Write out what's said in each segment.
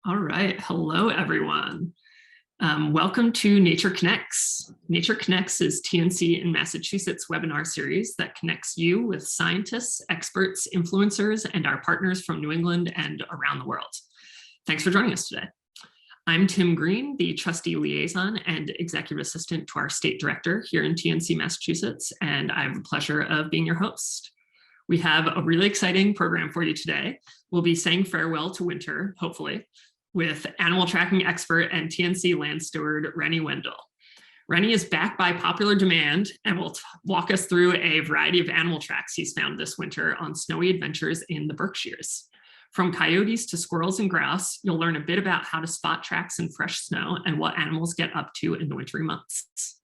All right. Hello, everyone. Welcome to Nature Connects. Nature Connects is TNC in Massachusetts webinar series that connects you with scientists, experts, influencers, and our partners from New England and around the world. Thanks for joining us today. I'm Tim Green, the trustee liaison and executive assistant to our state director here in TNC, Massachusetts, and I have the pleasure of being your host. We have a really exciting program for you today. We'll be saying farewell to winter, hopefully, with animal tracking expert and TNC Land Steward, Rene Wendell. Rene is back by popular demand and will walk us through a variety of animal tracks he's found this winter on snowy adventures in the Berkshires. From coyotes to squirrels and grouse, you'll learn a bit about how to spot tracks in fresh snow and what animals get up to in the wintry months.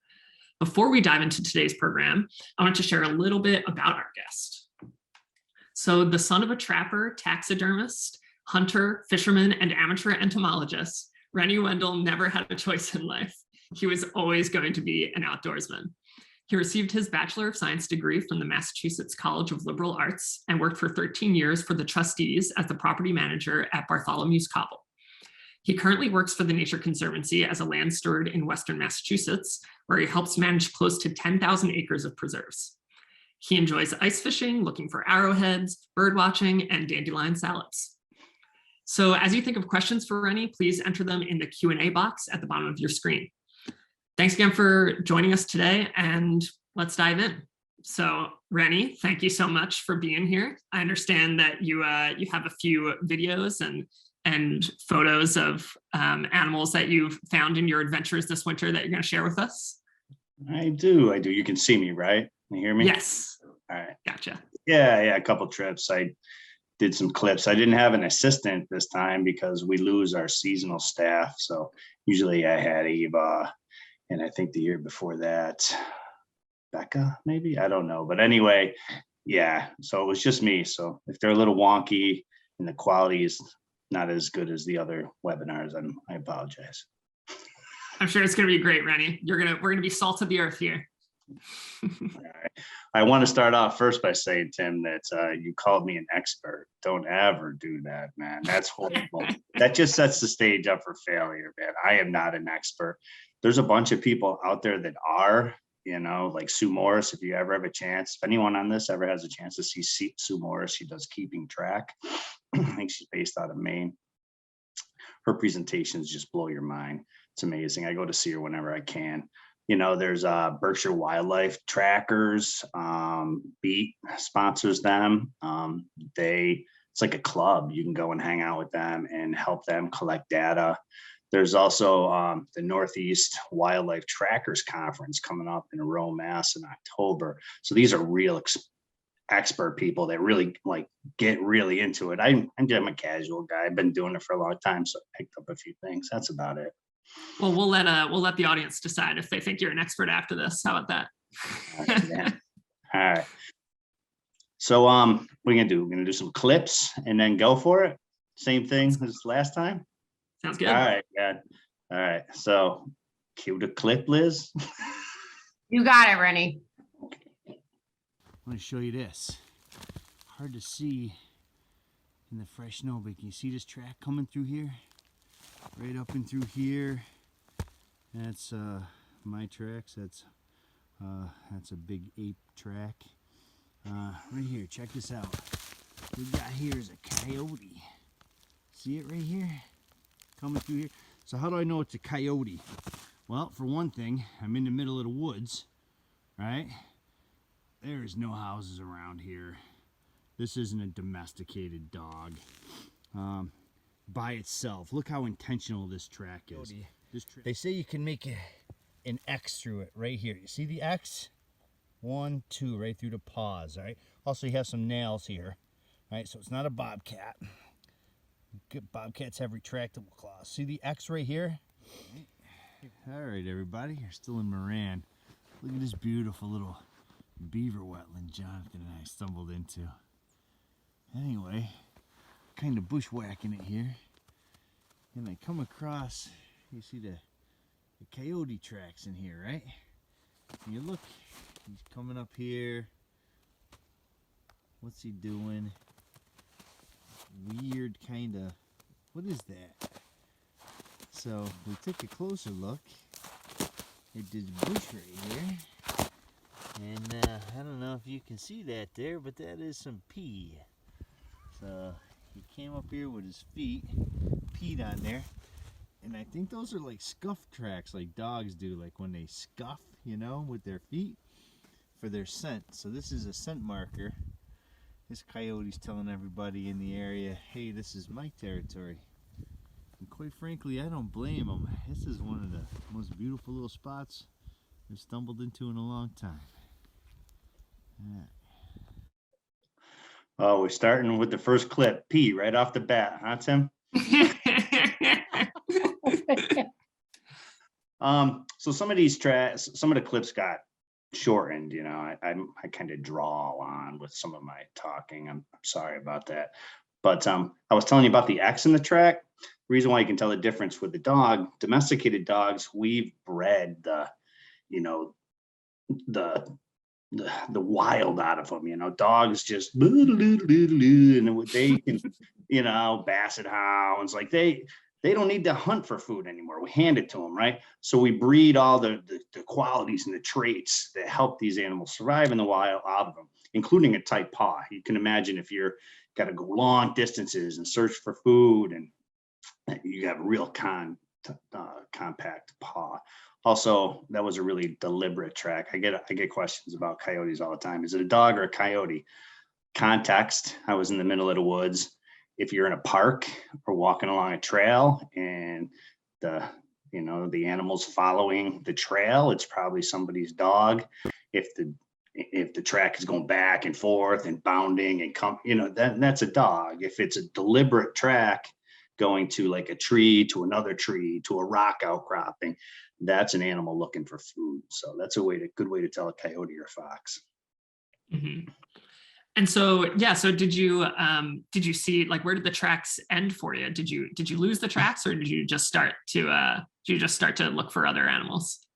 Before we dive into today's program, I want to share a little bit about our guest. So the son of a trapper, taxidermist, hunter, fisherman, and amateur entomologist, Rene Wendell never had a choice in life. He was always going to be an outdoorsman. He received his Bachelor of Science degree from the Massachusetts College of Liberal Arts and worked for 13 years for the trustees as the property manager at Bartholomew's Cobble. He currently works for the Nature Conservancy as a land steward in Western Massachusetts, where he helps manage close to 10,000 acres of preserves. He enjoys ice fishing, looking for arrowheads, bird watching, and dandelion salads. So as you think of questions for Rene, please enter them in the Q&A box at the bottom of your screen. Thanks again for joining us today, and let's dive in. So Rene, thank you so much for being here. I understand that you have a few videos and photos of animals that you've found in your adventures this winter that you're going to share with us. I do. You can see me, right? Can you hear me? Yes. All right. Gotcha. Yeah, a couple trips. I did some clips. I didn't have an assistant this time because we lose our seasonal staff. So usually I had Eva, and I think the year before that, Becca, maybe, I don't know. But anyway, yeah, so it was just me. So if they're a little wonky and the quality is not as good as the other webinars, I apologize. I'm sure it's going to be great, Rene. We're going to be salt of the earth here. All right. I want to start off first by saying, Tim, that you called me an expert. Don't ever do that, man. That's horrible. That just sets the stage up for failure, man. I am not an expert. There's a bunch of people out there that are, like Sue Morris. If you ever have a chance, if anyone on this ever has a chance to see Sue Morris, she does keeping track. I think she's based out of Maine. Her presentations just blow your mind. It's amazing. I go to see her whenever I can. There's Berkshire Wildlife Trackers. Beat sponsors them. It's like a club. You can go and hang out with them and help them collect data. There's also the Northeast Wildlife Trackers Conference coming up in Rome, Mass in October. So these are real expert people that really get really into it. I'm a casual guy. I've been doing it for a long time, so I picked up a few things. That's about it. Well, we'll let the audience decide if they think you're an expert after this. How about that? All right. So what are we gonna do? We're gonna do some clips and then go for it. Same thing as last time. Sounds good. All right, good. All right. So cue the clip, Liz. You got it, Rene. I want to show you this. Hard to see in the fresh snow, but can you see this track coming through here? Right up and through here. That's my tracks. That's a big ape track. Right here, check this out. What we got here is a coyote. See it right here? Coming through here. So how do I know it's a coyote? Well, for one thing, I'm in the middle of the woods, right? There is no houses around here. This isn't a domesticated dog. By itself. Look how intentional this track is. They say you can make an X through it right here. You see the X? 1, 2, right through the paws, all right? Also, you have some nails here, right? So it's not a bobcat. Bobcats have retractable claws. See the X right here? All right, everybody, you're still in Moran. Look at this beautiful little beaver wetland Jonathan and I stumbled into. Anyway, kind of bushwhacking it here, and I come across, you see the coyote tracks in here, right? And you look, he's coming up here. What's he doing? Weird kind of, what is that? So we took a closer look at this bush right here. And I don't know if you can see that there, but that is some pee. So he came up here with his feet, peed on there. And I think those are like scuff tracks like dogs do, like when they scuff, you know, with their feet for their scent. So this is a scent marker. This coyote's telling everybody in the area, hey, this is my territory. And quite frankly, I don't blame him. This is one of the most beautiful little spots I've stumbled into in a long time. Oh, we're starting with the first clip. Pee right off the bat, huh, Tim? So some of these tracks, some of the clips got shortened, you know. I kind of draw on with some of my talking. I'm sorry about that. But I was telling you about the X in the track. The reason why you can tell the difference with the dog, domesticated dogs, we've bred the, you know, the wild out of them, you know. Dogs just and they can, you know, basset hounds, like they don't need to hunt for food anymore. We hand it to them, right? So we breed all the qualities and the traits that help these animals survive in the wild out of them, including a tight paw. You can imagine if you're got to go long distances and search for food, and you have a real compact paw. Also, that was a really deliberate track. I get questions about coyotes all the time. Is it a dog or a coyote? Context. I was in the middle of the woods. If you're in a park or walking along a trail and the animal's following the trail, it's probably somebody's dog. If the track is going back and forth and bounding and that's a dog. If it's a deliberate track going to like a tree to another tree to a rock outcropping, that's an animal looking for food. So that's good way to tell a coyote or fox. Mm-hmm. And so, yeah, so did you see, like, where did the tracks end for you? Did you lose the tracks, or did you just start to look for other animals?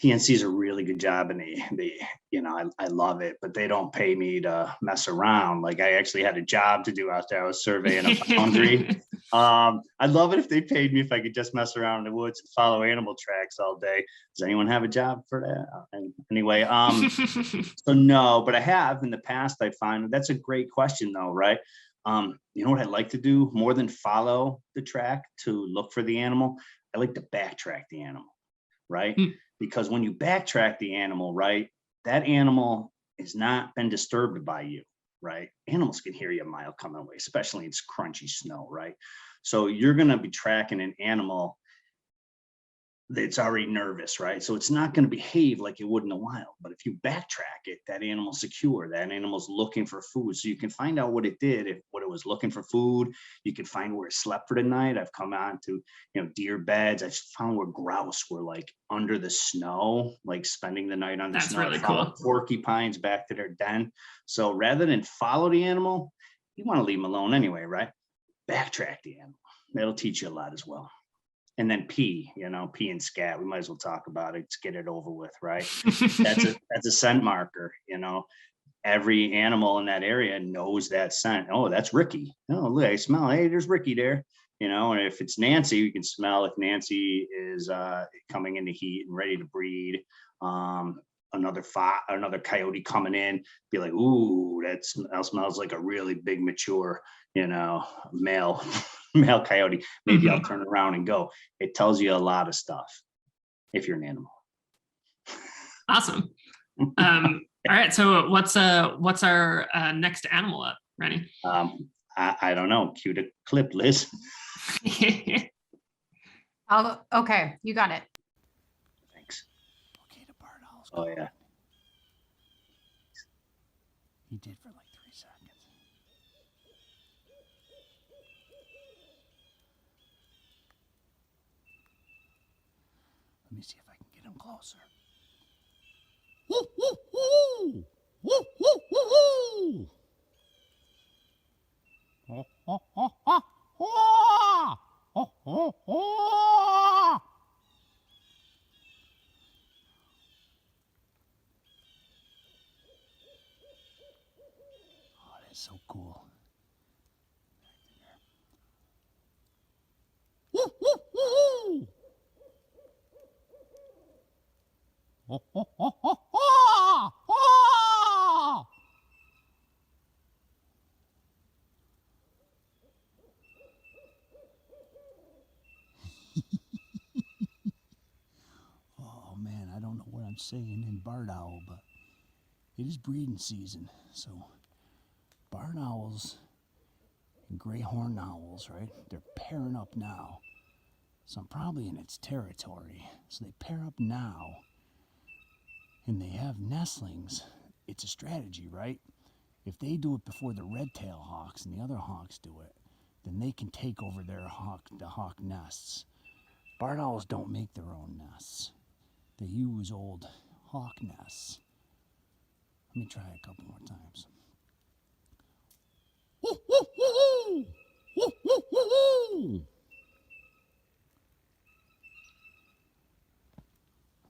TNC's a really good job, and they I love it, but they don't pay me to mess around. Like, I actually had a job to do out there. I was surveying a boundary. I'd love it if they paid me if I could just mess around in the woods and follow animal tracks all day. Does anyone have a job for that? Anyway, so no, but I have in the past. I find that's a great question though, right? You know what I'd like to do more than follow the track to look for the animal? I like to backtrack the animal, right? Because when you backtrack the animal, right, that animal has not been disturbed by you, right? Animals can hear you a mile coming away, especially in crunchy snow, right? So you're going to be tracking an animal that's already nervous, right? So it's not going to behave like it would in the wild. But if you backtrack it, that animal's secure. That animal's looking for food. So you can find out what it did, what it was looking for food. You can find where it slept for the night. I've come on to, deer beds. I've found where grouse were like under the snow, like spending the night on the snow. That's really cool. Porcupines back to their den. So rather than follow the animal, you want to leave them alone anyway, right? Backtrack the animal. That'll teach you a lot as well. And then pee and scat. We might as well talk about it. Let's get it over with, right? That's a scent marker. Every animal in that area knows that scent. Oh, that's Ricky. Oh, look, I smell. Hey, there's Ricky there. And if it's Nancy, you can smell if Nancy is coming into heat and ready to breed. Another coyote coming in, be like, ooh, that smells like a really big, mature, male coyote. Maybe I'll turn around and go. It tells you a lot of stuff if you're an animal. Awesome. All right. So what's our next animal up, Rene? I don't know. Cue the clip, Liz. Okay, you got it. Thanks. Okay, the barn owl's Oh yeah. He did for like 3 seconds. Let me see if I can get him closer. Woo, woo, woo! Woo, woo, woo, woo! Oh, oh, oh, oh, oh! Oh, oh, oh! Oh, that's so cool. Woo, woo, woo! Oh, oh, oh, oh, oh, oh. Oh man, I don't know what I'm saying in barred owl, but it is breeding season. So barred owls and gray horned owls, right? They're pairing up now. So I'm probably in its territory. So they pair up now and they have nestlings. It's a strategy, right? If they do it before the red-tailed hawks and the other hawks do it, then they can take over the hawk nests. Barred owls don't make their own nests. They use old hawk nests. Let me try a couple more times.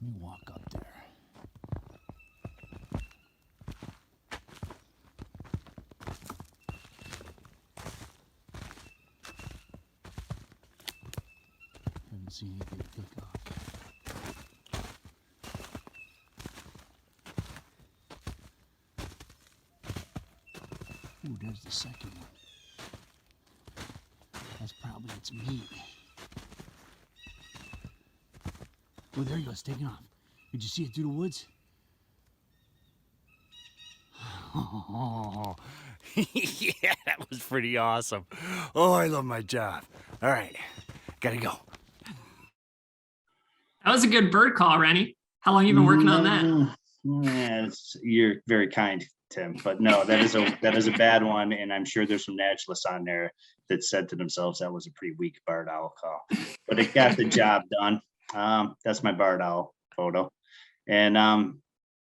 Let me walk up there. Haven't seen anything take off. Ooh, there's the second one. That's probably its meat. Oh, there he goes, taking off. Did you see it through the woods? Oh, yeah, that was pretty awesome. Oh, I love my job. All right, gotta go. That was a good bird call, Rene. How long you been working on that? Yeah, you're very kind, Tim. But no, that is a bad one, and I'm sure there's some naturalists on there that said to themselves that was a pretty weak barred owl call. But it got the job done. That's my barred owl photo, and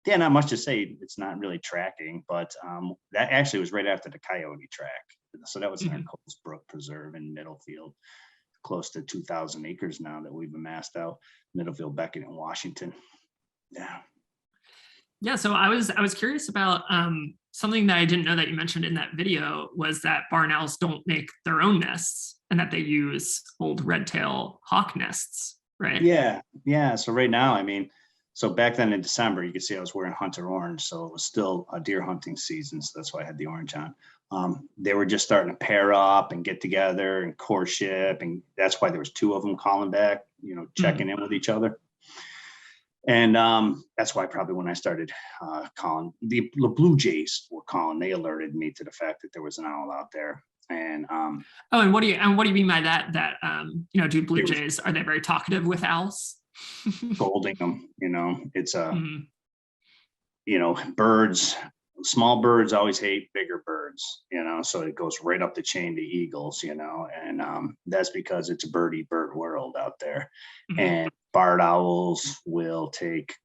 yeah, not much to say. It's not really tracking, but that actually was right after the coyote track. So that was in our Coles Brook Preserve in Middlefield, close to 2,000 acres now that we've amassed out. Middlefield, Beckett, and Washington. Yeah. Yeah, so I was curious about something that I didn't know that you mentioned in that video was that barn owls don't make their own nests and that they use old red-tail hawk nests, right? Yeah. So right now, I mean, so back then in December, you could see I was wearing hunter orange, so it was still a deer hunting season, so that's why I had the orange on. They were just starting to pair up and get together and courtship, and that's why there was two of them calling back, checking in with each other. And that's why probably when I started calling, the blue jays were calling. They alerted me to the fact that there was an owl out there. And and what do you mean by that? That do blue jays, are they very talkative with owls? Scolding them, it's birds. Small birds always hate bigger birds, so it goes right up the chain to eagles, and that's because it's a bird world out there. And barred owls will take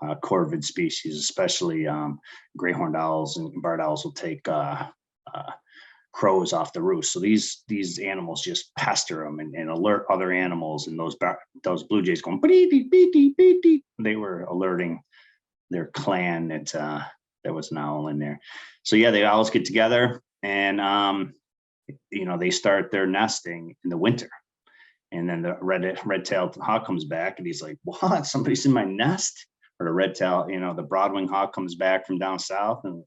corvid species, especially gray horned owls, and barred owls will take crows off the roost. So these animals just pester them and alert other animals, and those blue jays going they were alerting their clan that there was an owl in there. So yeah, the owls get together and they start their nesting in the winter. And then the red-tailed hawk comes back and he's like, what? Somebody's in my nest? Or the red-tailed, the broadwing hawk comes back from down south and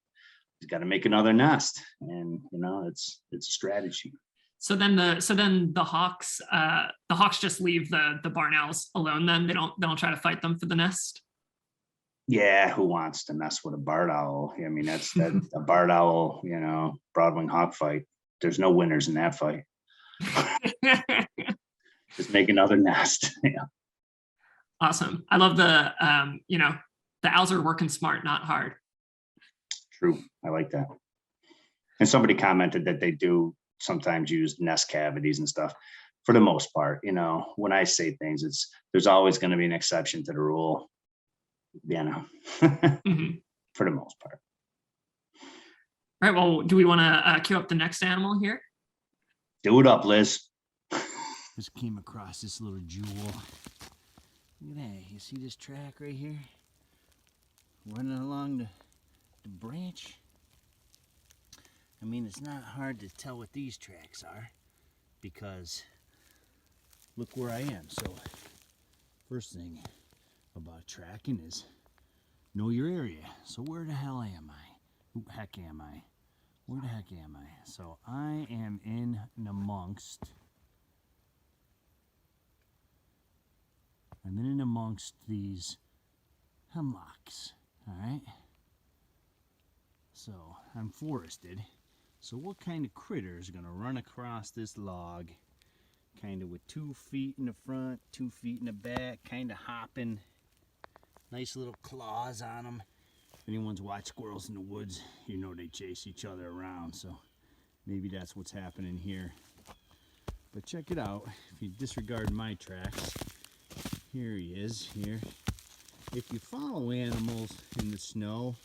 he's got to make another nest. And it's a strategy. So then the hawks just leave the barn owls alone then? They don't try to fight them for the nest? Yeah, who wants to mess with a barred owl? I mean, that's a barred owl, broadwing hawk fight. There's no winners in that fight. Just make another nest. Yeah. Awesome. I love the owls are working smart, not hard. True. I like that. And somebody commented that they do sometimes use nest cavities and stuff. For the most part, when I say things, there's always going to be an exception to the rule. For the most part. All right. Well, do we want to queue up the next animal here? Do it up, Liz. Just came across this little jewel. Look at that. You see this track right here? Running along the branch. I mean, it's not hard to tell what these tracks are because look where I am. So first thing about tracking is know your area. So where the hell am I? Who heck am I? Where the heck am I? So I am in and amongst. I'm in and amongst these hemlocks. All right. So I'm forested. So what kind of critter is gonna run across this log, kind of with 2 feet in the front, 2 feet in the back, kind of hopping, nice little claws on them. If anyone's watched squirrels in the woods, you know they chase each other around. So maybe that's what's happening here. But check it out. If you disregard my tracks, here he is. Here. If you follow animals in the snow,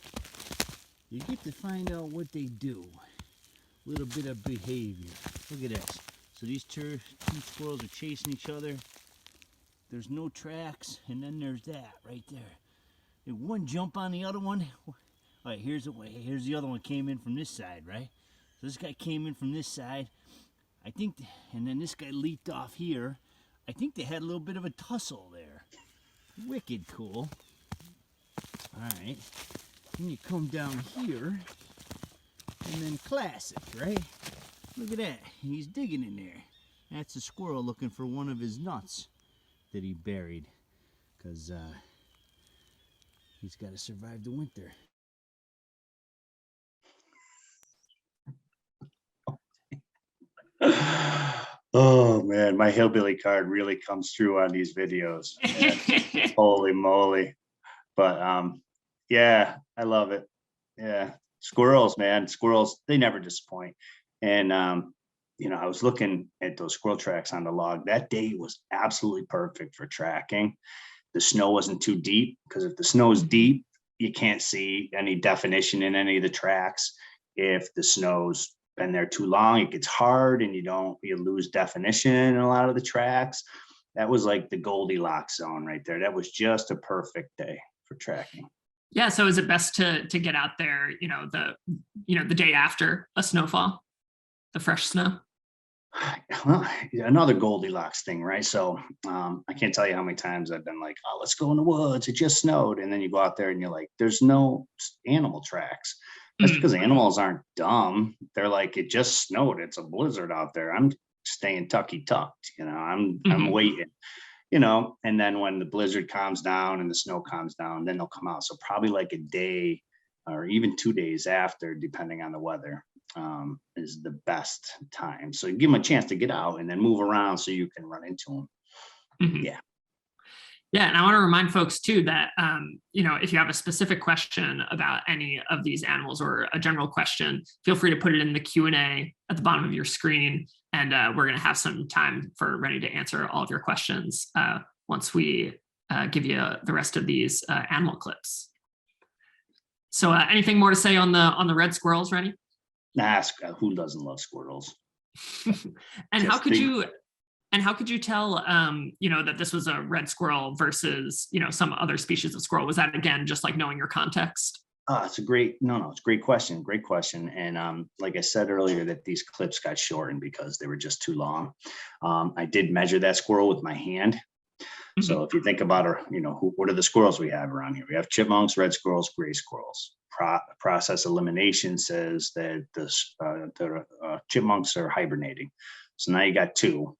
you get to find out what they do. A little bit of behavior. Look at this. So these two squirrels are chasing each other. There's no tracks, and then there's that right there. And one jump on the other one. All right, here's the other one came in from this side, right? So this guy came in from this side. I think, and then this guy leaped off here. I think they had a little bit of a tussle there. Wicked cool. All right. Then you come down here, and then classic, right? Look at that. He's digging in there. That's a squirrel looking for one of his nuts that he buried, because he's got to survive the winter. Oh man, my hillbilly card really comes through on these videos. Yeah. Holy moly. But yeah, I love it. Yeah. Squirrels, man. Squirrels, they never disappoint. And I was looking at those squirrel tracks on the log. That day was absolutely perfect for tracking. The snow wasn't too deep, because if the snow is deep, you can't see any definition in any of the tracks. If the snow's been there too long, it gets hard and you lose definition in a lot of the tracks. That was like the Goldilocks zone right there. That was just a perfect day for tracking. Yeah. So is it best to get out there, the day after a snowfall, the fresh snow? Well, another Goldilocks thing, right? So I can't tell you how many times I've been like, oh, let's go in the woods. It just snowed. And then you go out there and you're like, there's no animal tracks. That's because animals aren't dumb. They're like, it just snowed. It's a blizzard out there. I'm staying tucky tucked. I'm waiting. And then when the blizzard calms down and the snow calms down, then they'll come out. So probably like a day or even 2 days after, depending on the weather, is the best time. So you give them a chance to get out and then move around so you can run into them. Mm-hmm. Yeah. Yeah, and I want to remind folks too that, if you have a specific question about any of these animals or a general question, feel free to put it in the Q&A at the bottom of your screen. And we're going to have some time for Rene to answer all of your questions once we give you the rest of these animal clips. So anything more to say on the red squirrels, Rene? Ask who doesn't love squirrels. And how could you tell, that this was a red squirrel versus, some other species of squirrel? Was that, again, just like knowing your context? It's a great question. Great question. And like I said earlier, that these clips got shortened because they were just too long. I did measure that squirrel with my hand. Mm-hmm. So if you think about what are the squirrels we have around here? We have chipmunks, red squirrels, gray squirrels. Process elimination says that the chipmunks are hibernating. So now you got 2.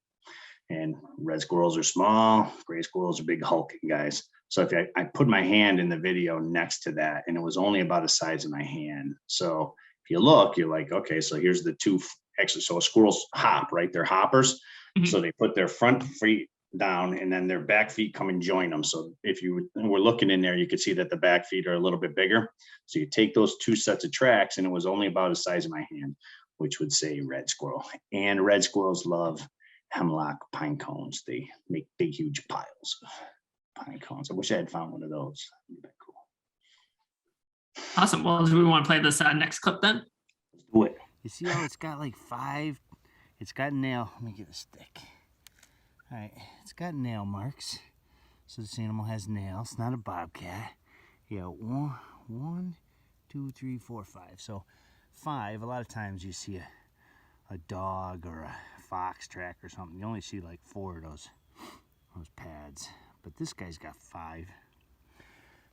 And red squirrels are small, gray squirrels are big hulking guys. So if I put my hand in the video next to that, and it was only about the size of my hand. So if you look, you're like, okay, so here's the 2 actually. So squirrels hop, right? They're hoppers. Mm-hmm. So they put their front feet down and then their back feet come and join them. So if you were looking in there, you could see that the back feet are a little bit bigger. So you take those 2 sets of tracks, and it was only about the size of my hand, which would say red squirrel. And red squirrels love hemlock pine cones. They make big, huge piles of pine cones. I wish I had found one of those. That'd be cool. Awesome. Well, do we want to play this next clip then? Let's do it. You see how it's got like 5? It's got nail. Let me get a stick. All right, it's got nail marks. So this animal has nails, not a bobcat. Yeah, 1, 2, 3, 4, 5. So 5. A lot of times you see a dog or a fox track or something. You only see like 4 of those pads. But this guy's got 5.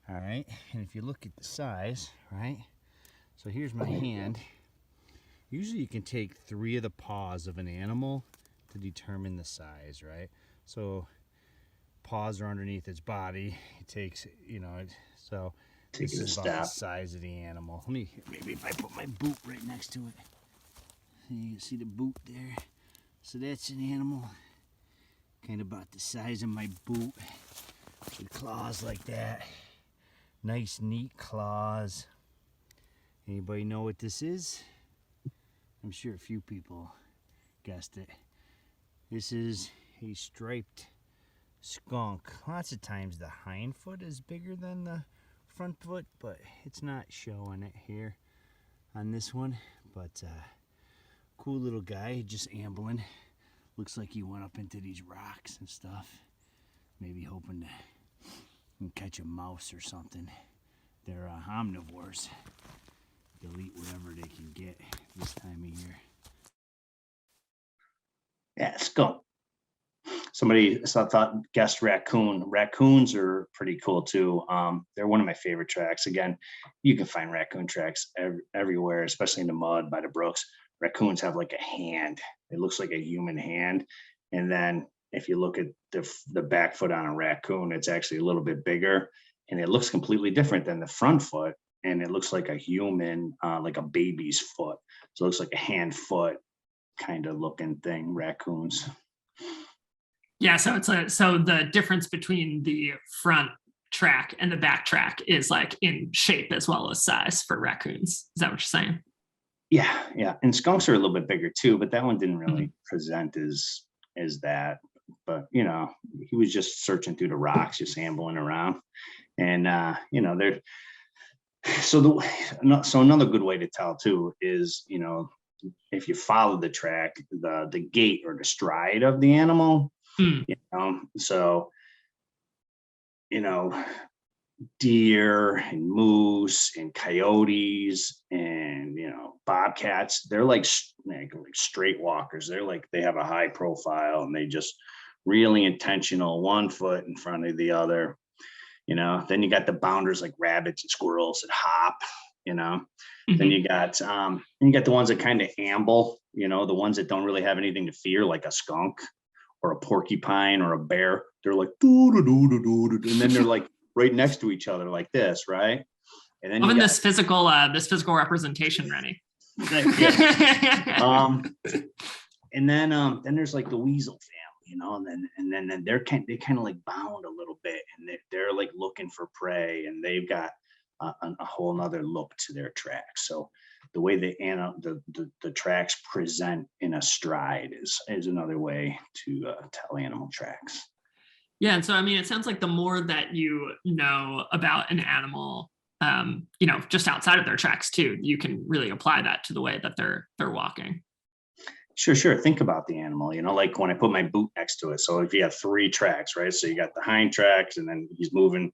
All right, and if you look at the size, right? So here's my hand. Usually you can take 3 of the paws of an animal to determine the size, right? So paws are underneath its body. It takes, you know, so this Taking a is about the step. size of the animal. Let me, maybe if I put my boot right next to it. You can see the boot there. So that's an animal, kind of about the size of my boot, with claws like that. Nice, neat claws. Anybody know what this is? I'm sure a few people guessed it. This is a striped skunk. Lots of times the hind foot is bigger than the front foot, but it's not showing it here on this one. But cool little guy, just ambling. Looks like he went up into these rocks and stuff. Maybe hoping to catch a mouse or something. They're omnivores. They'll eat whatever they can get this time of year. Yeah, skunk. Somebody guessed raccoon. Raccoons are pretty cool too. They're one of my favorite tracks. Again, you can find raccoon tracks everywhere, especially in the mud by the brooks. Raccoons have like a hand. It looks like a human hand. And then if you look at the back foot on a raccoon, it's actually a little bit bigger, and it looks completely different than the front foot. And it looks like a human, like a baby's foot. So it looks like a hand foot kind of looking thing, raccoons. Yeah, so so the difference between the front track and the back track is like in shape as well as size for raccoons. Is that what you're saying? Yeah. And skunks are a little bit bigger too, but that one didn't really present as that. But you know, he was just searching through the rocks, just ambling around. And you know, so another good way to tell too is, you know, if you follow the track, the gait or the stride of the animal, you know, so, you know, deer and moose and coyotes and, you know, bobcats, they're like straight walkers. They have a high profile, and they just really intentional, one foot in front of the other, you know. Then you got the bounders like rabbits and squirrels that hop, you know. Then you got the ones that kind of amble, you know, the ones that don't really have anything to fear, like a skunk or a porcupine or a bear. They're like doo doo doo doo doo, and then they're like right next to each other like this, right? And then Loving this physical representation, Rene. And then there's like the weasel family, you know, and then they kind of like bound a little bit, and they're like looking for prey, and they've got a whole nother look to their tracks. So the way the tracks present in a stride is another way to tell animal tracks. Yeah, and so I mean, it sounds like the more that you know about an animal, you know, just outside of their tracks too, you can really apply that to the way that they're walking. Sure. Think about the animal, you know, like when I put my boot next to it. So if you have 3 tracks, right? So you got the hind tracks, and then he's moving,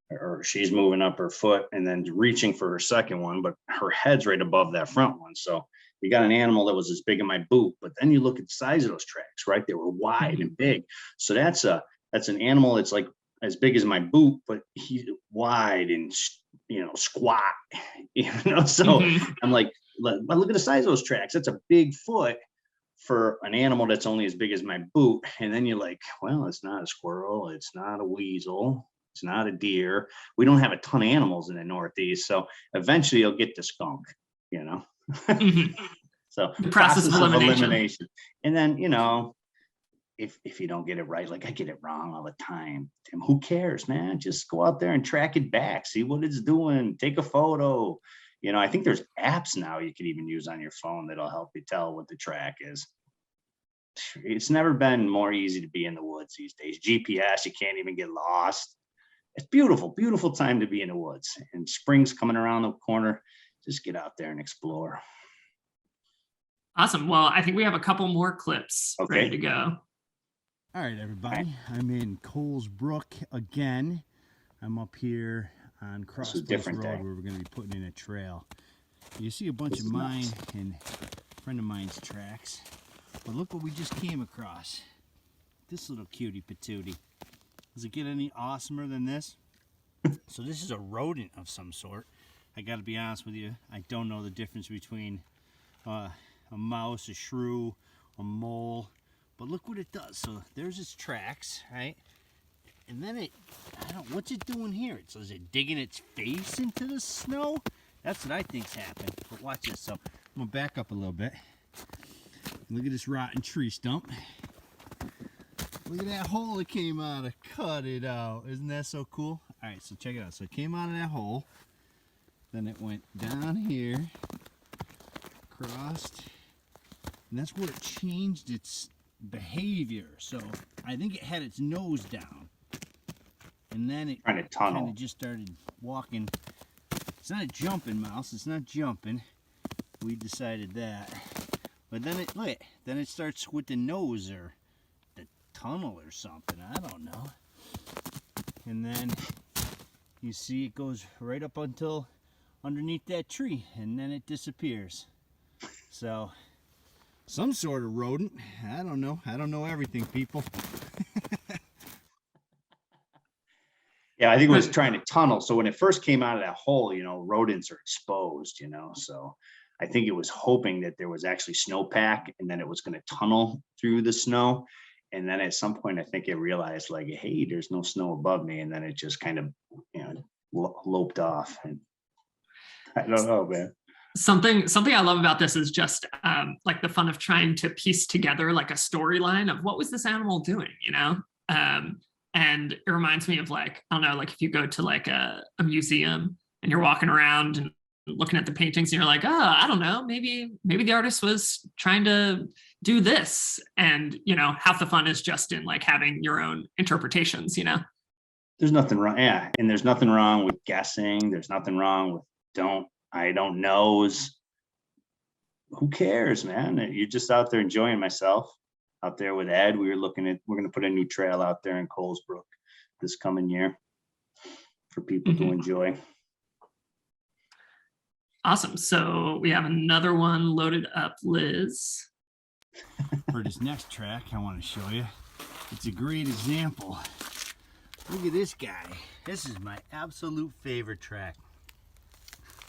or she's moving up her foot and then reaching for her second one, but her head's right above that front one. So you got an animal that was as big as my boot, but then you look at the size of those tracks, right? They were wide and big. So that's an animal that's like as big as my boot, but he's wide and, you know, squat, you know? So I'm like, look at the size of those tracks. That's a big foot for an animal that's only as big as my boot. And then you're like, well, it's not a squirrel. It's not a weasel. It's not a deer. We don't have a ton of animals in the Northeast. So eventually you'll get the skunk, you know? So the process of elimination. And then, you know, if you don't get it right, like I get it wrong all the time, Tim, who cares, man? Just go out there and track it back, see what it's doing, take a photo. You know, I think there's apps now you can even use on your phone that'll help you tell what the track is. It's never been more easy to be in the woods these days. GPS, you can't even get lost. It's beautiful time to be in the woods, and spring's coming around the corner. Just get out there and explore. Awesome. Well, I think we have a couple more clips ready to go. All right, everybody. I'm in Coles Brook again. I'm up here on Cross Road where we're going to be putting in a trail. You see a bunch of mine and a friend of mine's tracks. But look what we just came across. This little cutie patootie. Does it get any awesomer than this? So this is a rodent of some sort. I got to be honest with you, I don't know the difference between a mouse, a shrew, a mole, but look what it does. So there's its tracks, right? And then what's it doing here? Is it digging its face into the snow? That's what I think's happened. But watch this. So I'm gonna back up a little bit. Look at this rotten tree stump. Look at that hole it came out of. Cut it out. Isn't that so cool? All right, so check it out. So it came out of that hole. Then it went down here, crossed, and that's where it changed its behavior. So I think it had its nose down, and then it Trying to tunnel. kind of just started walking. It's not a jumping mouse. It's not jumping. We decided that. But then then it starts with the nose or the tunnel or something. I don't know. And then you see it goes right up until underneath that tree, and then it disappears. So some sort of rodent. I don't know. I don't know everything, people. Yeah, I think it was trying to tunnel. So when it first came out of that hole, rodents are exposed, so I think it was hoping that there was actually snowpack and then it was going to tunnel through the snow. And then at some point, I think it realized like, hey, there's no snow above me. And then it just kind of, loped off. And I don't know, man. Something I love about this is just like the fun of trying to piece together like a storyline of what was this animal doing, and it reminds me of like, I don't know, like if you go to like a museum and you're walking around and looking at the paintings and you're like, oh, I don't know, maybe the artist was trying to do this. And, half the fun is just in like having your own interpretations, There's nothing wrong. Yeah. And there's nothing wrong with guessing. There's nothing wrong with I don't knows. Who cares, man? You're just out there enjoying myself. Out there with Ed, we're going to put a new trail out there in Colesbrook this coming year for people to enjoy. Awesome. So we have another one loaded up, Liz. For this next track, I want to show you. It's a great example. Look at this guy. This is my absolute favorite track.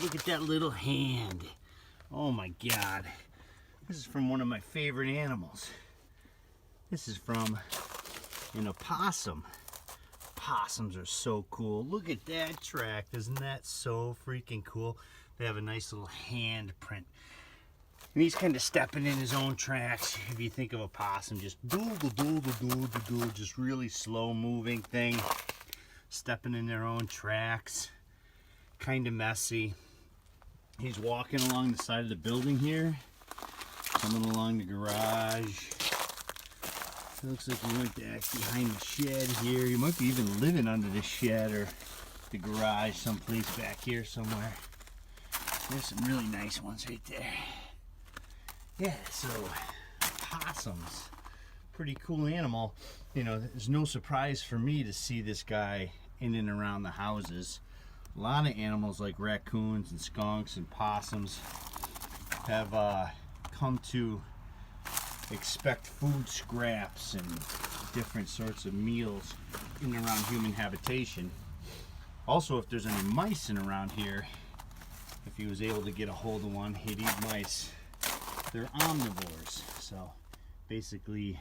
Look at that little hand. Oh my God. This is from one of my favorite animals. This is from an opossum. Possums are so cool. Look at that track. Isn't that so freaking cool? They have a nice little hand print. And he's kind of stepping in his own tracks. If you think of a possum, just just really slow moving thing. Stepping in their own tracks. Kind of messy. He's walking along the side of the building here. Coming along the garage. It looks like he went back behind the shed here. He might be even living under the shed or the garage someplace back here somewhere. There's some really nice ones right there. Yeah, so possums. Pretty cool animal. There's no surprise for me to see this guy in and around the houses. A lot of animals like raccoons and skunks and possums have come to expect food scraps and different sorts of meals in and around human habitation. Also, if there's any mice in around here, if he was able to get a hold of one, he'd eat mice. They're omnivores, so basically,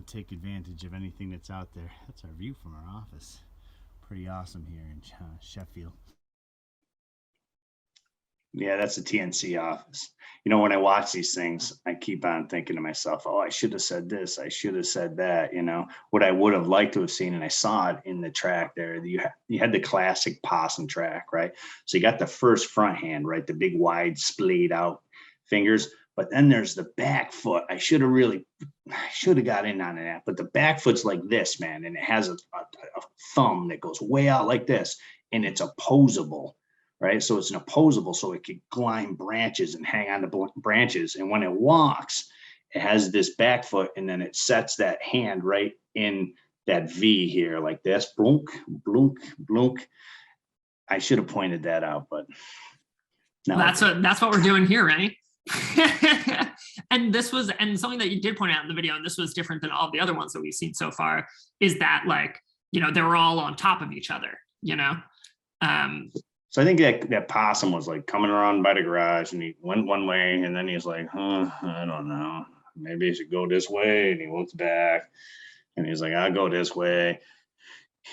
take advantage of anything that's out there. That's our view from our office. Pretty awesome here in Sheffield. Yeah, that's the TNC office. When I watch these things, I keep on thinking to myself, oh, I should have said this. I should have said that. What I would have liked to have seen, and I saw it in the track there. You had the classic possum track, right? So you got the first front hand, right? The big wide splayed out fingers. But then there's the back foot. I should have got in on that. But the back foot's like this, man. And it has a thumb that goes way out like this. And it's opposable, right? So it's an opposable, so it can climb branches and hang on to branches. And when it walks, it has this back foot, and then it sets that hand right in that V here, like this. Blunk, blunk, blunk. I should have pointed that out, but no. That's what we're doing here, right? And something that you did point out in the video, and this was different than all the other ones that we've seen so far, is that they were all on top of each other. you know? So I think that possum was like coming around by the garage, and he went one way, and then he's like, I don't know, maybe I should go this way. And he looks back and he's like, I'll go this way.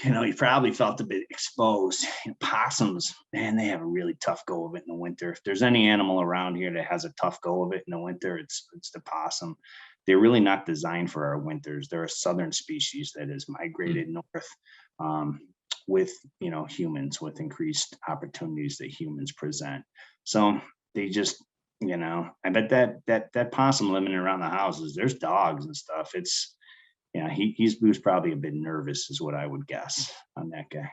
He probably felt a bit exposed. Possums, man, they have a really tough go of it in the winter. If there's any animal around here that has a tough go of it in the winter, it's the possum. They're really not designed for our winters. They're a southern species that has migrated north, with humans, with increased opportunities that humans present. So they just, I bet that possum living around the houses, there's dogs and stuff. It's he was probably a bit nervous, is what I would guess on that guy.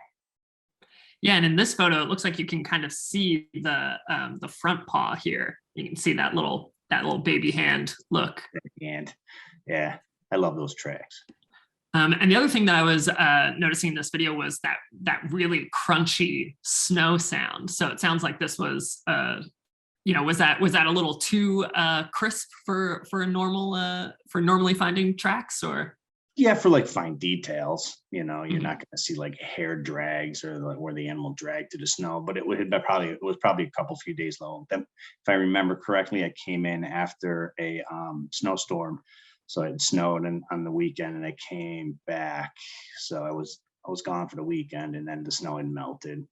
Yeah, and in this photo, it looks like you can kind of see the front paw here. You can see that little baby hand look. And yeah, I love those tracks. And the other thing that I was noticing in this video was that really crunchy snow sound. So it sounds like this was, was that a little too crisp for normally finding tracks, or? Yeah, for like fine details, you're not going to see like hair drags or like where the animal dragged through the snow. But it was probably a few days long. Then, if I remember correctly, I came in after a snowstorm. So it snowed on the weekend, and I came back. So I was gone for the weekend, and then the snow had melted.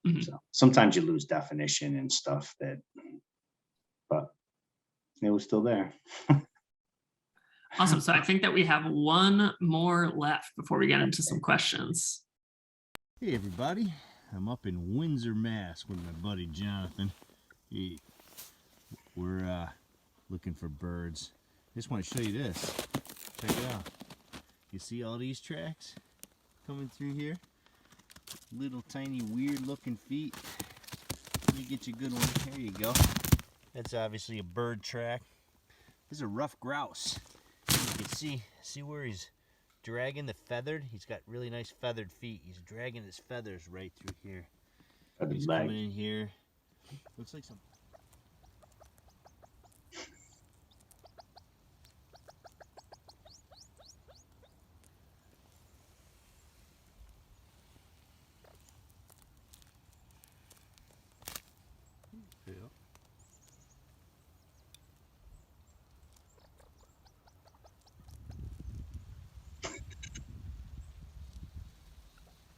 Mm-hmm. So sometimes you lose definition and stuff, but it was still there. Awesome. So I think that we have one more left before we get into some questions. Hey everybody, I'm up in Windsor, Mass with my buddy Jonathan. We're looking for birds. I just want to show you this. Check it out. You see all these tracks coming through here? Little tiny weird looking feet. Let me get you a good one. There you go. That's obviously a bird track. This is a rough grouse. You can see where he's dragging the feathered. He's got really nice feathered feet. He's dragging his feathers right through here. He's coming in here. Looks like some.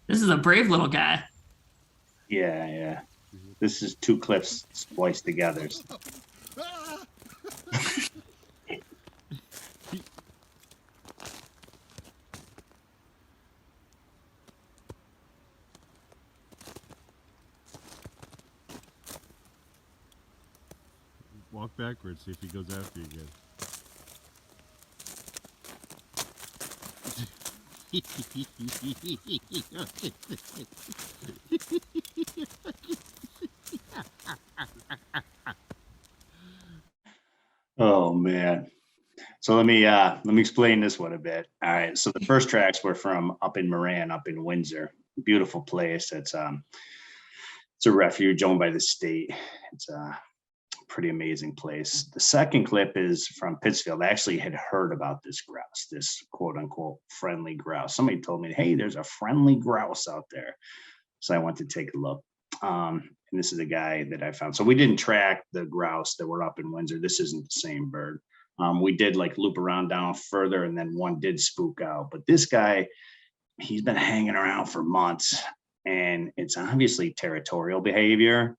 This is a brave little guy. Yeah. This is two clips spliced together. Walk backwards, see if he goes after you again. Oh man. So let me explain this one a bit. All right. So the first tracks were from up in Moran, up in Windsor. Beautiful place. It's a refuge owned by the state. It's a pretty amazing place. The second clip is from Pittsfield. I actually had heard about this grouse, this quote unquote friendly grouse. Somebody told me, hey, there's a friendly grouse out there. So I went to take a look. And this is a guy that I found. So we didn't track the grouse that were up in Windsor. This isn't the same bird. We did like loop around down further, and then one did spook out. But this guy, he's been hanging around for months, and it's obviously territorial behavior.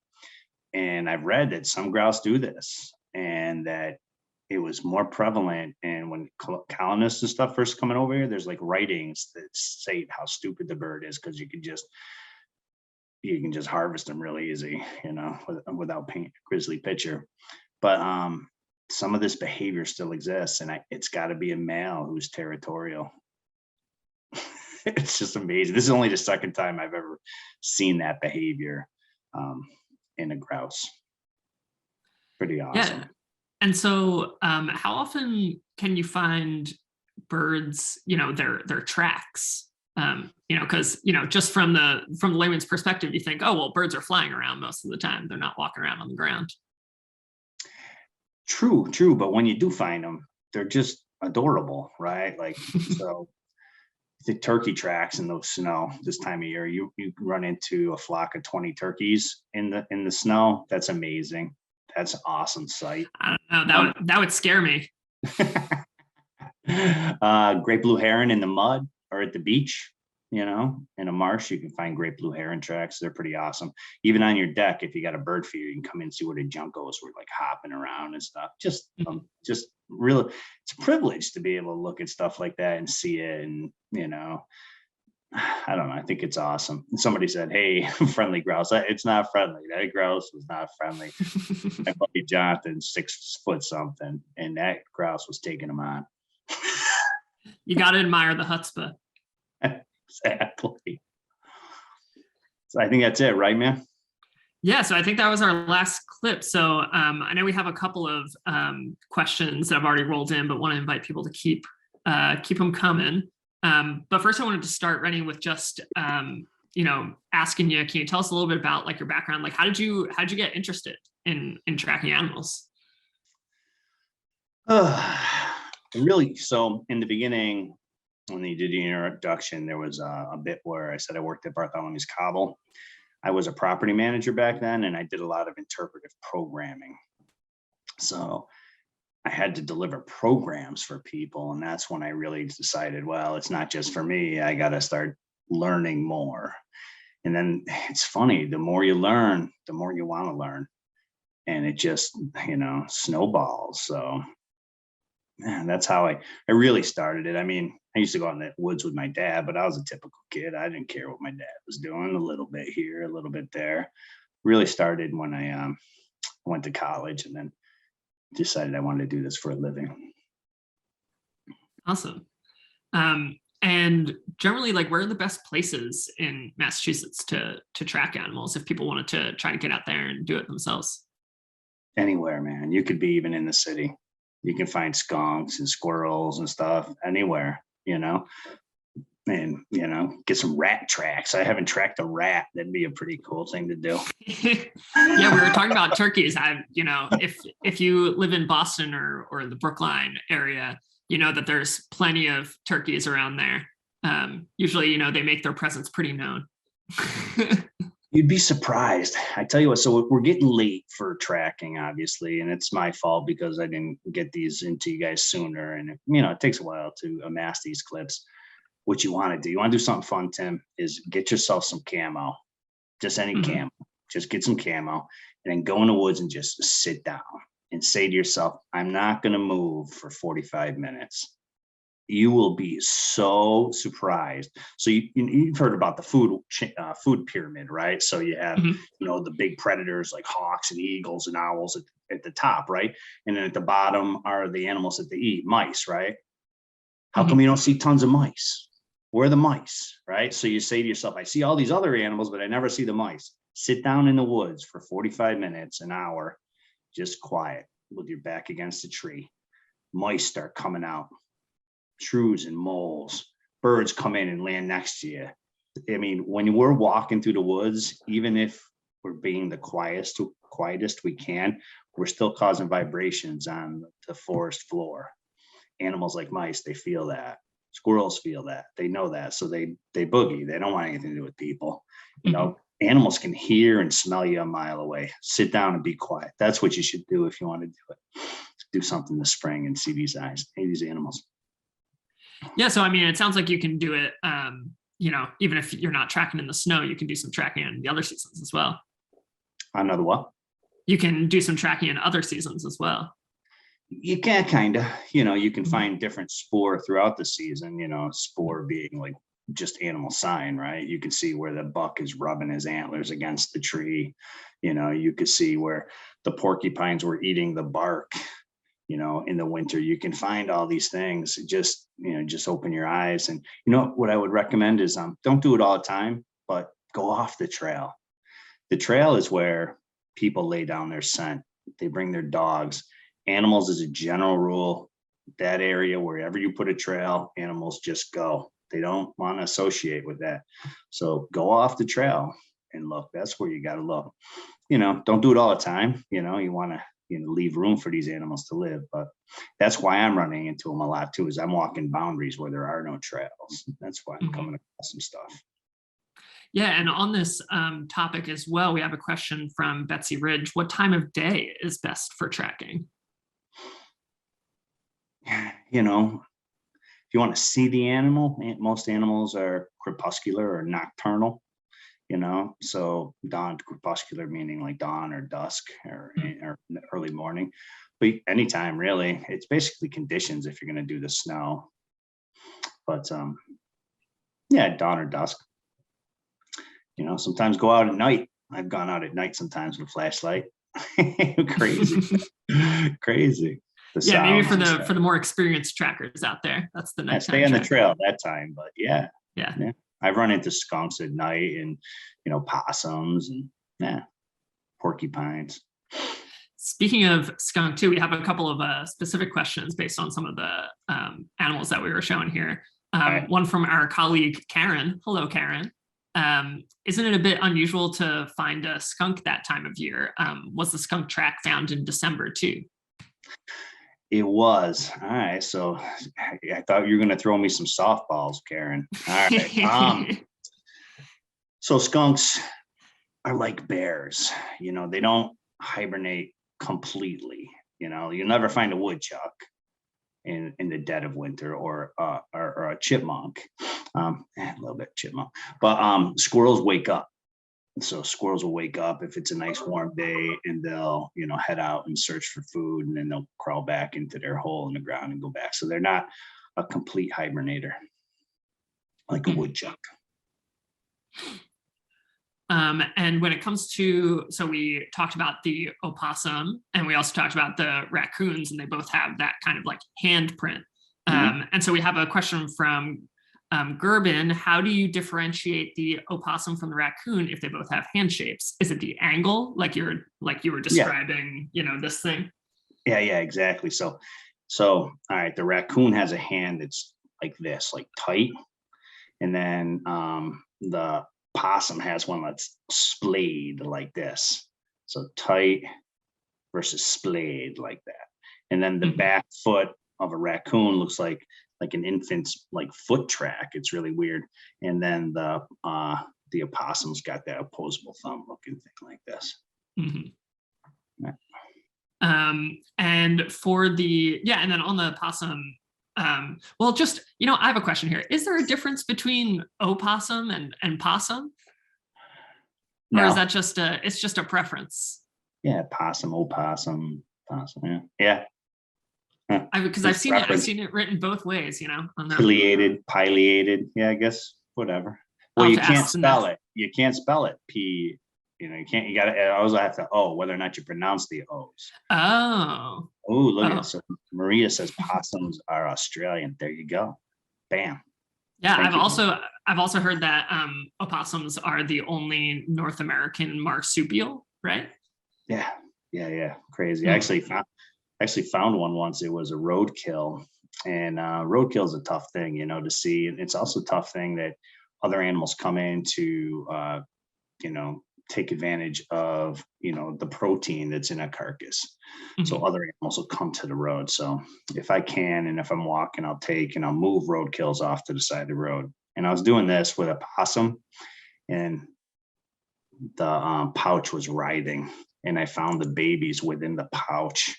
And I've read that some grouse do this, and that it was more prevalent. And when colonists and stuff first coming over here, there's like writings that say how stupid the bird is, because you can just harvest them really easy, without painting a grizzly picture. But some of this behavior still exists, and it's got to be a male who's territorial. It's just amazing. This is only the second time I've ever seen that behavior in a grouse. Pretty awesome. Yeah. And so how often can you find birds, their tracks? Because, just from the layman's perspective, you think, oh, well, birds are flying around most of the time. They're not walking around on the ground. True. But when you do find them, they're just adorable, right? Like, so the turkey tracks in the snow this time of year. You run into a flock of 20 turkeys in the snow. That's amazing. That's an awesome sight. I don't know. That would scare me. Great blue heron in the mud or at the beach, in a marsh, you can find great blue heron tracks. They're pretty awesome. Even on your deck, if you got a bird feeder, you can come in and see where the juncos were like hopping around and stuff. Just really, it's a privilege to be able to look at stuff like that and see it. And, I don't know. I think it's awesome. Somebody said, "Hey, friendly grouse." It's not friendly. That grouse was not friendly. My buddy Jonathan, 6 foot something, and that grouse was taking him on. You got to admire the chutzpah. Exactly. So I think that's it, right, man? Yeah, so I think that was our last clip. So I know we have a couple of questions that have already rolled in, but want to invite people to keep them coming. But first, I wanted to start, Rene, with just asking you. Can you tell us a little bit about like your background? Like, how did you get interested in tracking animals? Really, so in the beginning, when you did the introduction, there was a bit where I said I worked at Bartholomew's Cobble. I was a property manager back then, and I did a lot of interpretive programming. So I had to deliver programs for people, and that's when I really decided, well, it's not just for me. I got to start learning more. And then it's funny, the more you learn, the more you want to learn. And it just, snowballs. So man, that's how I really started it. I mean, I used to go out in the woods with my dad, but I was a typical kid. I didn't care what my dad was doing, a little bit here, a little bit there. Really started when I went to college and then decided I wanted to do this for a living. Awesome. And generally, like, where are the best places in Massachusetts to track animals if people wanted to try to get out there and do it themselves? Anywhere, man. You could be even in the city. You can find skunks and squirrels and stuff anywhere, and, get some rat tracks. I haven't tracked a rat. That'd be a pretty cool thing to do. Yeah, we were talking about turkeys. If you live in Boston or the Brookline area, that there's plenty of turkeys around there. Usually, they make their presence pretty known. You'd be surprised. I tell you what, so we're getting late for tracking, obviously, and it's my fault because I didn't get these into you guys sooner. And, it takes a while to amass these clips. What you want to do, something fun, Tim, is get yourself some camo, just any camo. Just get some camo and then go in the woods and just sit down and say to yourself, I'm not going to move for 45 minutes. You will be so surprised. So you've heard about the food pyramid, right? So you have, the big predators like hawks and eagles and owls at the top, right? And then at the bottom are the animals that they eat, mice, right? How come you don't see tons of mice? Where are the mice, right? So you say to yourself, I see all these other animals, but I never see the mice. Sit down in the woods for 45 minutes, an hour, just quiet with your back against a tree. Mice start coming out. Shrews and moles, birds come in and land next to you. I mean, when we're walking through the woods, even if we're being the quietest we can, we're still causing vibrations on the forest floor. Animals like mice, they feel that. Squirrels feel that. They know that. So they boogie. They don't want anything to do with people. Animals can hear and smell you a mile away. Sit down and be quiet. That's what you should do if you want to do it. Do something this spring and see these animals. Yeah, so I mean, it sounds like you can do it, even if you're not tracking in the snow, you can do some tracking in the other seasons as well. Another what? You can do some tracking in other seasons as well. You can kind of, you can find different spoor throughout the season, spoor being like just animal sign, right? You can see where the buck is rubbing his antlers against the tree. You could see where the porcupines were eating the bark. In the winter, you can find all these things. Just open your eyes. And what I would recommend is don't do it all the time, but go off the trail. The trail is where people lay down their scent. They bring their dogs. Animals, as a general rule, that area, wherever you put a trail, animals just go. They don't want to associate with that. So go off the trail and look. That's where you got to look. Don't do it all the time. You want to leave room for these animals to live. But that's why I'm running into them a lot too, is I'm walking boundaries where there are no trails. That's why I'm coming across some stuff. Yeah, and on this topic as well, we have a question from Betsy Ridge. What time of day is best for tracking? You know, if you want to see the animal, most animals are crepuscular or nocturnal, so dawn to crepuscular, meaning like dawn or dusk or early morning. But anytime really, it's basically conditions if you're going to do the snow. But yeah, dawn or dusk. Sometimes go out at night. I've gone out at night sometimes with a flashlight. Crazy, crazy. Yeah, maybe for the more experienced trackers out there, that's the nighttime. Stay on the trail that time, but yeah. Yeah. I've run into skunks at night, and possums, and porcupines. Speaking of skunk too, we have a couple of specific questions based on some of the animals that we were showing here. One from our colleague Karen. Hello, Karen. Isn't it a bit unusual to find a skunk that time of year? Was the skunk track found in December too? It was. All right. So I thought you were going to throw me some softballs, Karen. All right. So skunks are like bears. They don't hibernate completely. You'll never find a woodchuck in the dead of winter, or a chipmunk. A little bit chipmunk. But squirrels wake up. So squirrels will wake up if it's a nice warm day, and they'll, head out and search for food, and then they'll crawl back into their hole in the ground and go back. So they're not a complete hibernator like a woodchuck. And when it comes to, so we talked about the opossum, and we also talked about the raccoons, and they both have that kind of like handprint. And so we have a question from Gerben. How do you differentiate the opossum from the raccoon if they both have hand shapes? Is it the angle, like you were describing, this thing? Yeah, exactly. So all right, the raccoon has a hand that's like this, like tight, and then the possum has one that's splayed like this, so tight versus splayed like that. And then the back foot of a raccoon looks like an infant's like foot track. It's really weird. And then the opossum's got that opposable thumb looking thing like this. Yeah. And for and then on the opossum, well, just, I have a question here. Is there a difference between opossum and possum? No. Or is that just it's just a preference? Yeah, possum, opossum, possum. Yeah. Because I've seen it written both ways, on that. Pileated. Yeah, I guess whatever. Well, you can't spell it. You can't spell it. P. You can't. You got to always have to O, whether or not you pronounce the O's. Oh. Oh, look at it. So Maria says possums are Australian. There you go. Bam. Yeah, I've also heard that opossums are the only North American marsupial, right? Yeah. Crazy. I actually found one once. It was a roadkill, and roadkill is a tough thing, to see. And it's also a tough thing that other animals come in to, take advantage of, the protein that's in a carcass. So other animals will come to the road. So if I can, and if I'm walking, I'll move roadkills off to the side of the road. And I was doing this with a possum, and the pouch was writhing, and I found the babies within the pouch.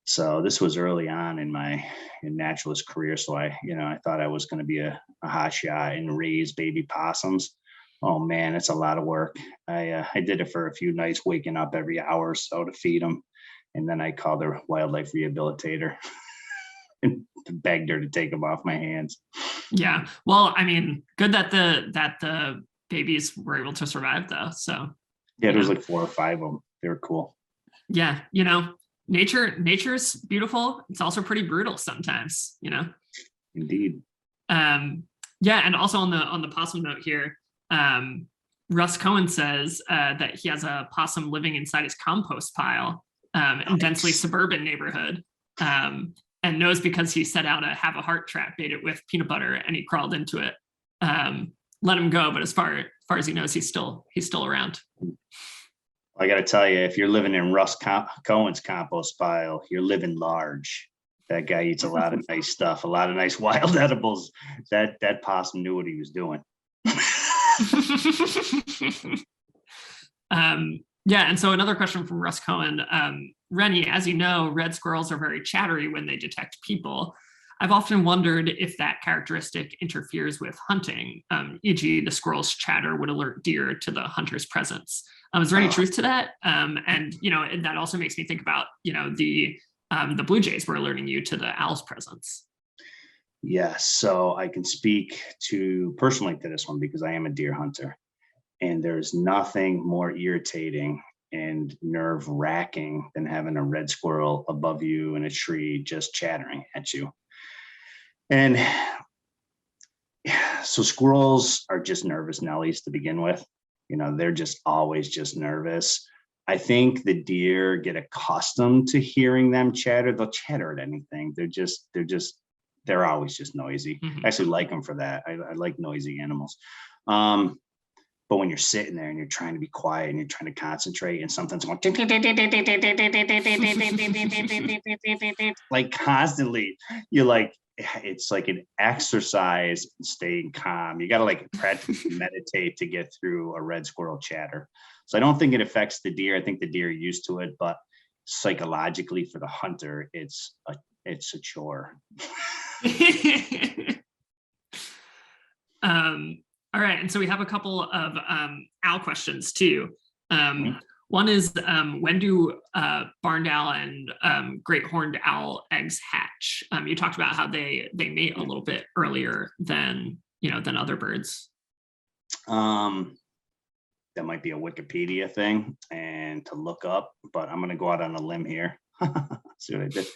So this was early on in my naturalist career. So I thought I was going to be a hot shot and raise baby possums. Oh man, it's a lot of work. I did it for a few nights, waking up every hour or so to feed them. And then I called a wildlife rehabilitator and begged her to take them off my hands. Yeah. Well, I mean, good that the babies were able to survive though. So yeah, there was like 4 or 5 of them. They were cool. Yeah. Nature's beautiful. It's also pretty brutal sometimes, Indeed. Yeah. And also on the possum note here, Russ Cohen says that he has a possum living inside his compost pile in densely suburban neighborhood, and knows because he set out a have a heart trap, bait it with peanut butter, and he crawled into it. Let him go, but as far as he knows, he's still around. I got to tell you, if you're living in Russ Cohen's compost pile, you're living large. That guy eats a lot of nice stuff, a lot of nice wild edibles. That possum knew what he was doing. Yeah, and so another question from Russ Cohen. Rene, as you know, red squirrels are very chattery when they detect people. I've often wondered if that characteristic interferes with hunting, e.g. the squirrel's chatter would alert deer to the hunter's presence. Is there any truth to that? And that also makes me think about, the blue jays were alerting you to the owl's presence. Yes, so I can speak personally to this one because I am a deer hunter, and there's nothing more irritating and nerve-wracking than having a red squirrel above you in a tree just chattering at you. And so squirrels are just nervous Nellies to begin with. They're just always just nervous. I think the deer get accustomed to hearing them chatter. They'll chatter at anything. They're always just noisy. I actually like them for that. I like noisy animals. But when you're sitting there and you're trying to be quiet and you're trying to concentrate and something's going like constantly, you're like, it's like an exercise in staying calm. You got to like practice meditate to get through a red squirrel chatter. So I don't think it affects the deer. I think the deer are used to it, but psychologically for the hunter, it's a chore. All right, and so we have a couple of owl questions too. One is, when do barned owl and great horned owl eggs hatch? You talked about how they mate a little bit earlier than other birds. That might be a Wikipedia thing and to look up, but I'm going to go out on a limb here. See what I did.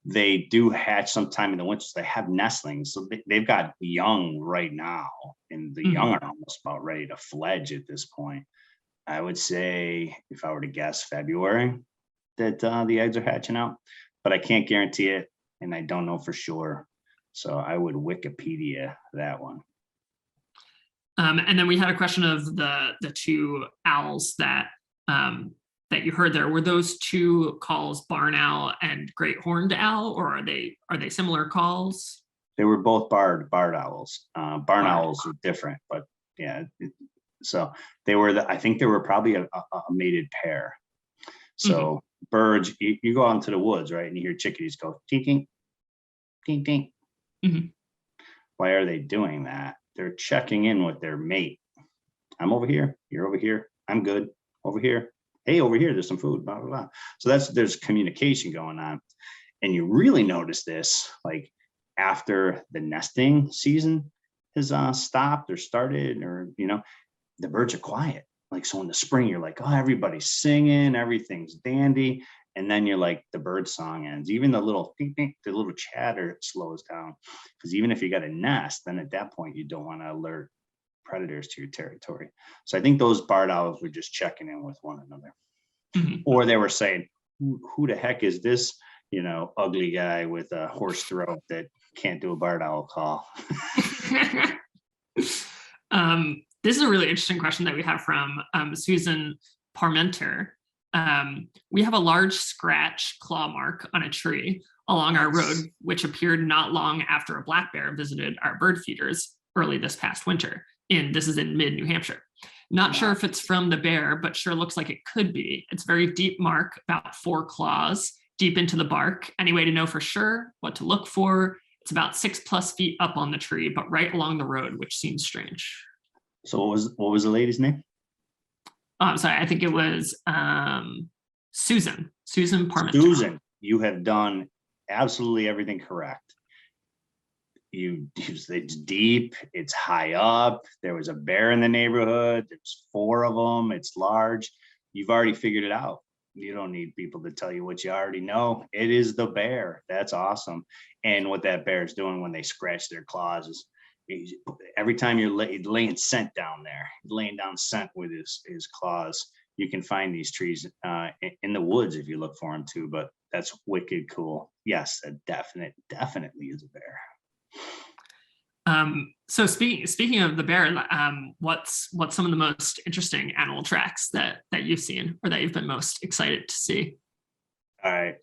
They do hatch sometime in the winter. So they have nestlings. So they've got young right now, and the young are almost about ready to fledge at this point. I would say, if I were to guess, February that the eggs are hatching out, but I can't guarantee it, and I don't know for sure. So I would Wikipedia that one. And then we had a question of the two owls that you heard there. Were those two calls barn owl and great horned owl, or are they similar calls? They were both barred owls. Barn owls are different, but yeah. So they were I think they were probably a mated pair. So birds, you go out into the woods, right, and you hear chickadees go tink tink tink tink. Why are they doing that? They're checking in with their mate. I'm over here. You're over here. I'm good. Over here. Hey, over here, there's some food, blah, blah, blah. So there's communication going on. And you really notice this, like after the nesting season has stopped or started, or, the birds are quiet. Like, so in the spring, you're like, oh, everybody's singing, everything's dandy. And then you're like, the bird song ends. Even the little chatter slows down. Because even if you got a nest, then at that point, you don't want to alert predators to your territory. So I think those barred owls were just checking in with one another. Or they were saying, who the heck is this, ugly guy with a hoarse throat that can't do a barred owl call? This is a really interesting question that we have from Susan Parmenter. We have a large scratch claw mark on a tree along our road, which appeared not long after a black bear visited our bird feeders early this past winter. This is in mid New Hampshire. Not sure if it's from the bear, but sure looks like it could be. It's very deep mark, about 4 claws deep into the bark. Any way to know for sure what to look for? It's about 6+ feet up on the tree, but right along the road, which seems strange. So what was the lady's name? I'm sorry, I think it was Susan Parmenter. Susan, you have done absolutely everything correct. It's deep, it's high up. There was a bear in the neighborhood. There's 4 of them. It's large. You've already figured it out. You don't need people to tell you what you already know. It is the bear. That's awesome. And what that bear is doing when they scratch their claws is every time you're laying scent down there, laying down scent with his claws. You can find these trees in the woods if you look for them too. But that's wicked cool. Yes, that definitely is a bear. So speaking of the bear, what's some of the most interesting animal tracks that you've seen or that you've been most excited to see? All right.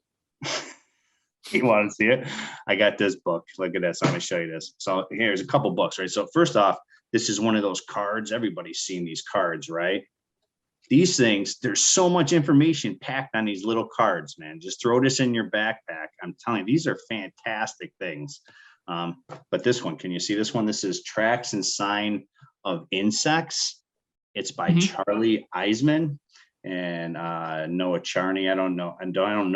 You want to see it? I got this book. Look at this. I'm going to show you this. So here's a couple books, right? So first off, this is one of those cards. Everybody's seen these cards, right? These things, there's so much information packed on these little cards, man. Just throw this in your backpack. I'm telling you, these are fantastic things. But this one, can you see this one? This is Tracks and Sign of Insects. It's by Charlie Eisman and Noah Charney. I don't know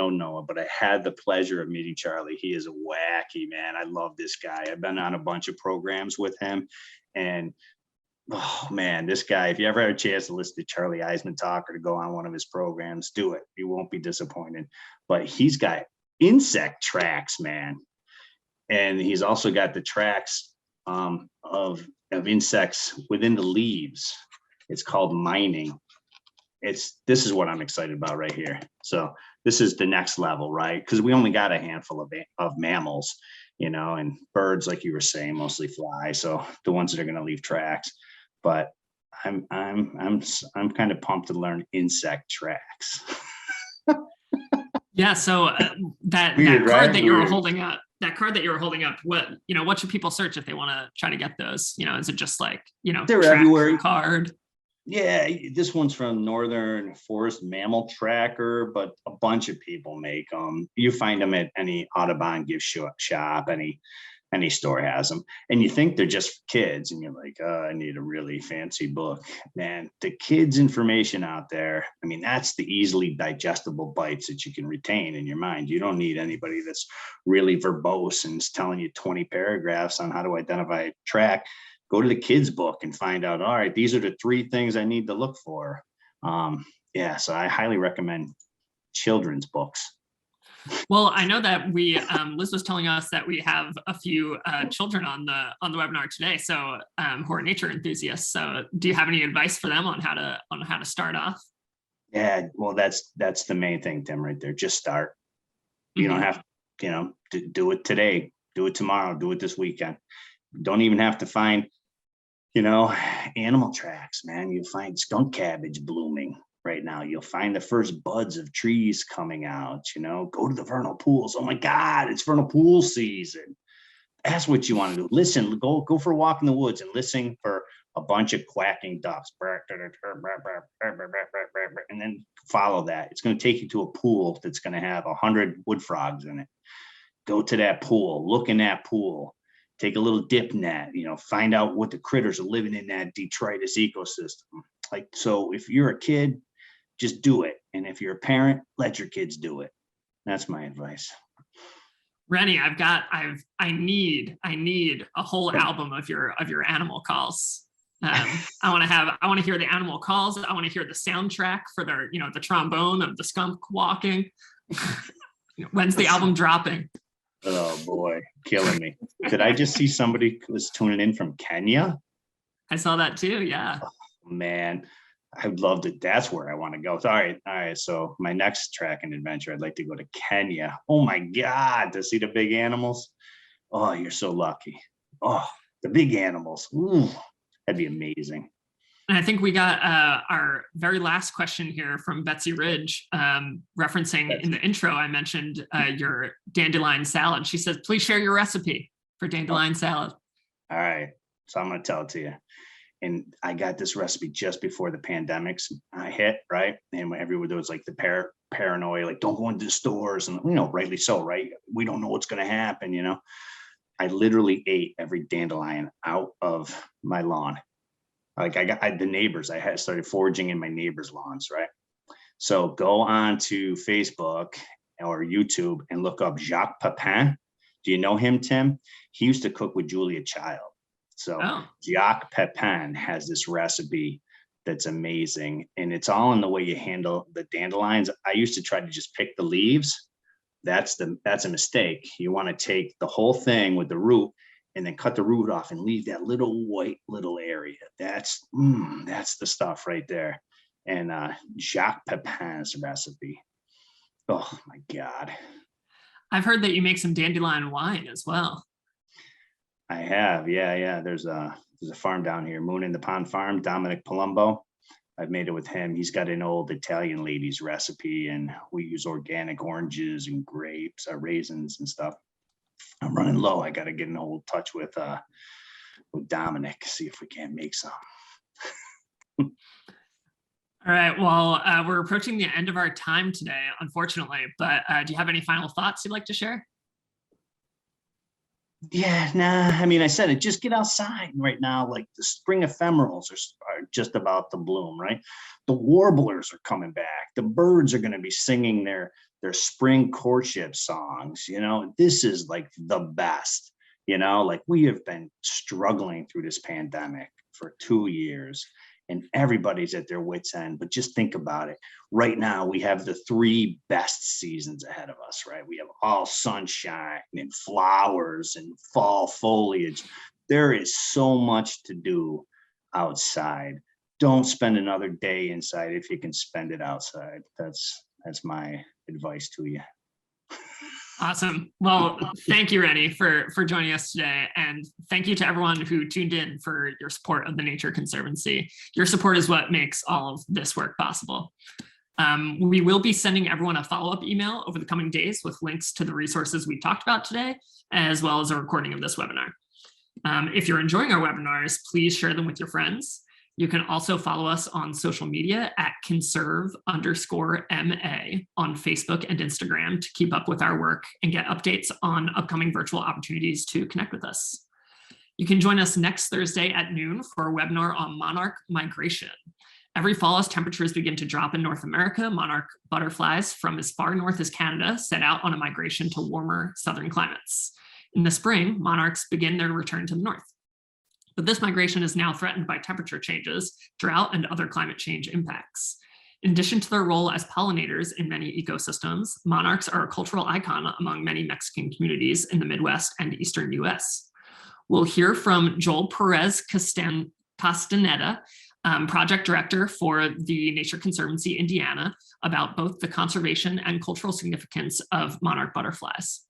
Noah, but I had the pleasure of meeting Charlie. He is a wacky man. I love this guy. I've been on a bunch of programs with him, and oh man, this guy, if you ever have a chance to listen to Charlie Eisman talk or to go on one of his programs, do it. You won't be disappointed. But he's got insect tracks, man. And he's also got the tracks of insects within the leaves. It's called mining. This is what I'm excited about right here. So this is the next level, right? Because we only got a handful of mammals, and birds, like you were saying, mostly fly. So the ones that are going to leave tracks. But I'm kind of pumped to learn insect tracks. Yeah. So that Weird, card right? that you were Weird. holding up, what should people search if they want to try to get those? Is it just like, They're track everywhere. card? Yeah, this one's from Northern Forest Mammal Tracker, but a bunch of people make them. You find them at any Audubon gift shop, any store has them. And you think they're just for kids, and you're like, oh, I need a really fancy book. Man, the kids' information out there, I mean, that's the easily digestible bites that you can retain in your mind. You don't need anybody that's really verbose and is telling you 20 paragraphs on how to identify a track. Go to the kids' book and find out, all right, these are the 3 things I need to look for. So I highly recommend children's books. Well, I know that Liz was telling us that we have a few children on the webinar today, so who are nature enthusiasts. So do you have any advice for them on how to start off? Yeah, well, that's the main thing, Tim, right there. Just start. You don't have, to do it today, do it tomorrow, do it this weekend. Don't even have to find, animal tracks, man. You'll find skunk cabbage blooming right now. You'll find the first buds of trees coming out, go to the vernal pools. Oh my God, it's vernal pool season. That's what you want to do. Listen, go for a walk in the woods and listen for a bunch of quacking ducks. And then follow that. It's going to take you to a pool that's going to have 100 wood frogs in it. Go to that pool, look in that pool, take a little dip net, find out what the critters are living in that detritus ecosystem. Like, so if you're a kid, just do it. And if you're a parent, let your kids do it. That's my advice. Rene, I need a whole album of your animal calls. I want to hear the animal calls. I want to hear the soundtrack for their, the trombone of the skunk walking. When's the album dropping? Oh boy, killing me. Did I just see somebody was tuning in from Kenya? I saw that too. Yeah. Oh, man, I would love to. That's where I want to go. All right. So my next tracking adventure, I'd like to go to Kenya. Oh my God, to see the big animals. Oh, you're so lucky. Oh, the big animals. Ooh, that'd be amazing. And I think we got our very last question here from Betsy Ridge, referencing in the intro, I mentioned your dandelion salad. She says, please share your recipe for dandelion salad. All right. So I'm going to tell it to you. And I got this recipe just before the pandemics hit, right? And everywhere there was like the paranoia, like don't go into the stores, and rightly so, right? We don't know what's going to happen, I literally ate every dandelion out of my lawn. Like I the neighbors, I had started foraging in my neighbors' lawns, right? So go on to Facebook or YouTube and look up Jacques Pepin. Do you know him, Tim? He used to cook with Julia Child. So Jacques Pepin has this recipe that's amazing. And it's all in the way you handle the dandelions. I used to try to just pick the leaves. That's a mistake. You want to take the whole thing with the root and then cut the root off and leave that little white little area. That's the stuff right there. And Jacques Pepin's recipe. Oh my God. I've heard that you make some dandelion wine as well. I have, yeah. There's a farm down here, Moon in the Pond Farm, Dominic Palumbo. I've made it with him. He's got an old Italian lady's recipe, and we use organic oranges and grapes, raisins and stuff. I'm running low. I got to get in old touch with Dominic, see if we can't make some. All right, well, we're approaching the end of our time today, unfortunately, but do you have any final thoughts you'd like to share? Yeah, nah, I mean, I said it, just get outside right now. Like the spring ephemerals are just about to bloom, right? The warblers are coming back. The birds are going to be singing their spring courtship songs. You know, this is like the best, you know, like we have been struggling through this pandemic for 2 years. And everybody's at their wits' end, but just think about it. Right now, we have the 3 best seasons ahead of us, right? We have all sunshine and flowers and fall foliage. There is so much to do outside. Don't spend another day inside if you can spend it outside. That's my advice to you. Awesome. Well, thank you, Rene, for joining us today. And thank you to everyone who tuned in for your support of the Nature Conservancy. Your support is what makes all of this work possible. We will be sending everyone a follow-up email over the coming days with links to the resources we talked about today, as well as a recording of this webinar. If you're enjoying our webinars, please share them with your friends. You can also follow us on social media at conserve_MA on Facebook and Instagram to keep up with our work and get updates on upcoming virtual opportunities to connect with us. You can join us next Thursday at noon for a webinar on monarch migration. Every fall, as temperatures begin to drop in North America, monarch butterflies from as far north as Canada set out on a migration to warmer southern climates. In the spring, monarchs begin their return to the north. But this migration is now threatened by temperature changes, drought, and other climate change impacts. In addition to their role as pollinators in many ecosystems, monarchs are a cultural icon among many Mexican communities in the Midwest and Eastern US. We'll hear from Joel Perez Castaneda, project director for the Nature Conservancy Indiana, about both the conservation and cultural significance of monarch butterflies.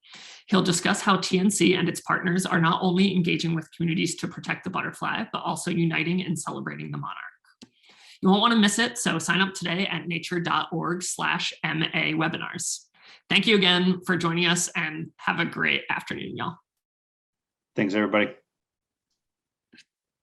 He'll discuss how TNC and its partners are not only engaging with communities to protect the butterfly, but also uniting and celebrating the monarch. You won't want to miss it, so sign up today at nature.org/MA webinars. Thank you again for joining us, and have a great afternoon, y'all. Thanks, everybody.